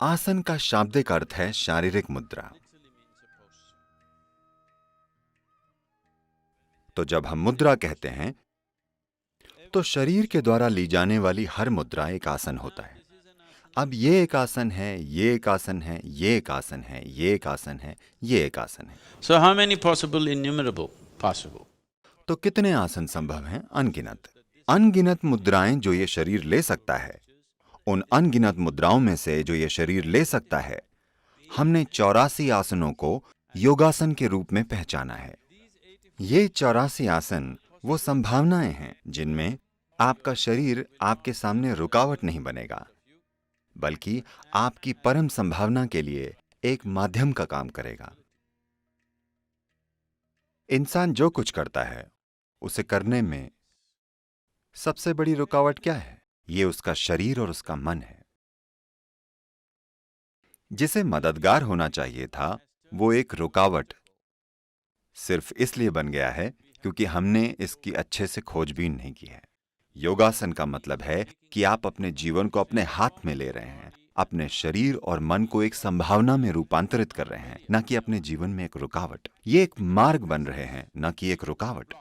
आसन का शाब्दिक अर्थ है शारीरिक मुद्रा। तो जब हम मुद्रा कहते हैं तो शरीर के द्वारा ली जाने वाली हर मुद्रा एक आसन होता है। अब ये एक आसन है, ये एक आसन है, ये एक आसन है, ये एक आसन है, ये एक आसन है। So how many possible? Innumerable possible. तो कितने आसन संभव हैं? अनगिनत। अनगिनत मुद्राएं जो ये शरीर ले सकता है, उन अनगिनत मुद्राओं में से जो ये शरीर ले सकता है, हमने 84 आसनों को योगासन के रूप में पहचाना है। ये 84 आसन वो संभावनाएं हैं जिनमें आपका शरीर आपके सामने रुकावट नहीं बनेगा, बल्कि आपकी परम संभावना के लिए एक माध्यम का काम करेगा। इंसान जो कुछ करता है उसे करने में सबसे बड़ी रुकावट क्या है? ये उसका शरीर और उसका मन है। जिसे मददगार होना चाहिए था वो एक रुकावट सिर्फ इसलिए बन गया है क्योंकि हमने इसकी अच्छे से खोजबीन नहीं की है। योगासन का मतलब है कि आप अपने जीवन को अपने हाथ में ले रहे हैं, अपने शरीर और मन को एक संभावना में रूपांतरित कर रहे हैं, न कि अपने जीवन में एक रुकावट। ये एक मार्ग बन रहे हैं, न कि एक रुकावट।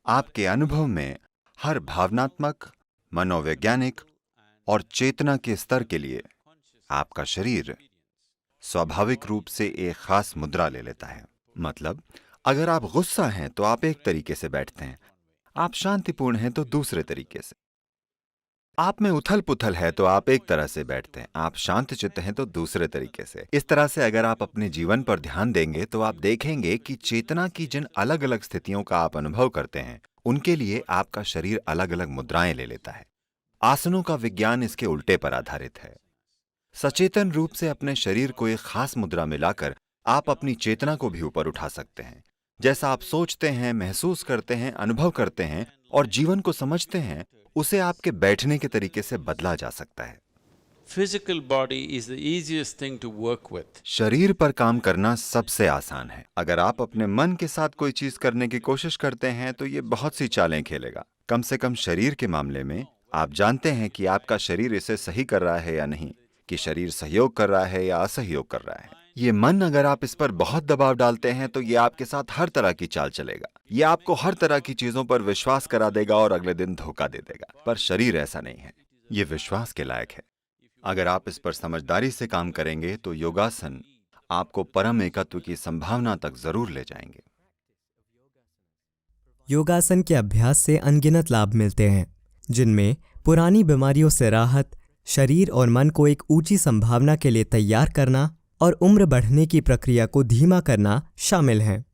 आपके अनुभव में हर भावनात्मक, मनोवैज्ञानिक और चेतना के स्तर के लिए आपका शरीर स्वाभाविक रूप से एक खास मुद्रा ले लेता है। मतलब अगर आप गुस्सा हैं तो आप एक तरीके से बैठते हैं, आप शांतिपूर्ण हैं तो दूसरे तरीके से, आप में उथल पुथल है तो आप एक तरह से बैठते हैं, आप शांतचित्त हैं तो दूसरे तरीके से। इस तरह से अगर आप अपने जीवन पर ध्यान देंगे तो आप देखेंगे कि चेतना की जिन अलग अलग स्थितियों का आप अनुभव करते हैं उनके लिए आपका शरीर अलग अलग मुद्राएं ले लेता है। आसनों का विज्ञान इसके उल्टे पर आधारित है। सचेतन रूप से अपने शरीर को एक खास मुद्रा में लाकर आप अपनी चेतना को भी ऊपर उठा सकते हैं। जैसा आप सोचते हैं, महसूस करते हैं, अनुभव करते हैं और जीवन को समझते हैं, उसे आपके बैठने के तरीके से बदला जा सकता है। Physical body is the easiest thing to work with. शरीर पर काम करना सबसे आसान है। अगर आप अपने मन के साथ कोई चीज करने की कोशिश करते हैं तो ये बहुत सी चालें खेलेगा। कम से कम शरीर के मामले में आप जानते हैं कि आपका शरीर इसे सही कर रहा है या नहीं, कि शरीर सहयोग कर रहा है या असहयोग कर रहा है। ये मन अगर आप इस पर बहुत दबाव डालते हैं तो ये आपके साथ हर तरह की चाल चलेगा। ये आपको हर तरह की चीजों पर विश्वास करा देगा और अगले दिन धोखा दे देगा। पर शरीर ऐसा नहीं है, ये विश्वास के लायक है। अगर आप इस पर समझदारी से काम करेंगे तो योगासन आपको परम एकत्व की संभावना तक जरूर ले जाएंगे। योगासन के अभ्यास से अनगिनत लाभ मिलते हैं, जिनमें पुरानी बीमारियों से राहत, शरीर और मन को एक ऊंची संभावना के लिए तैयार करना और उम्र बढ़ने की प्रक्रिया को धीमा करना शामिल हैं।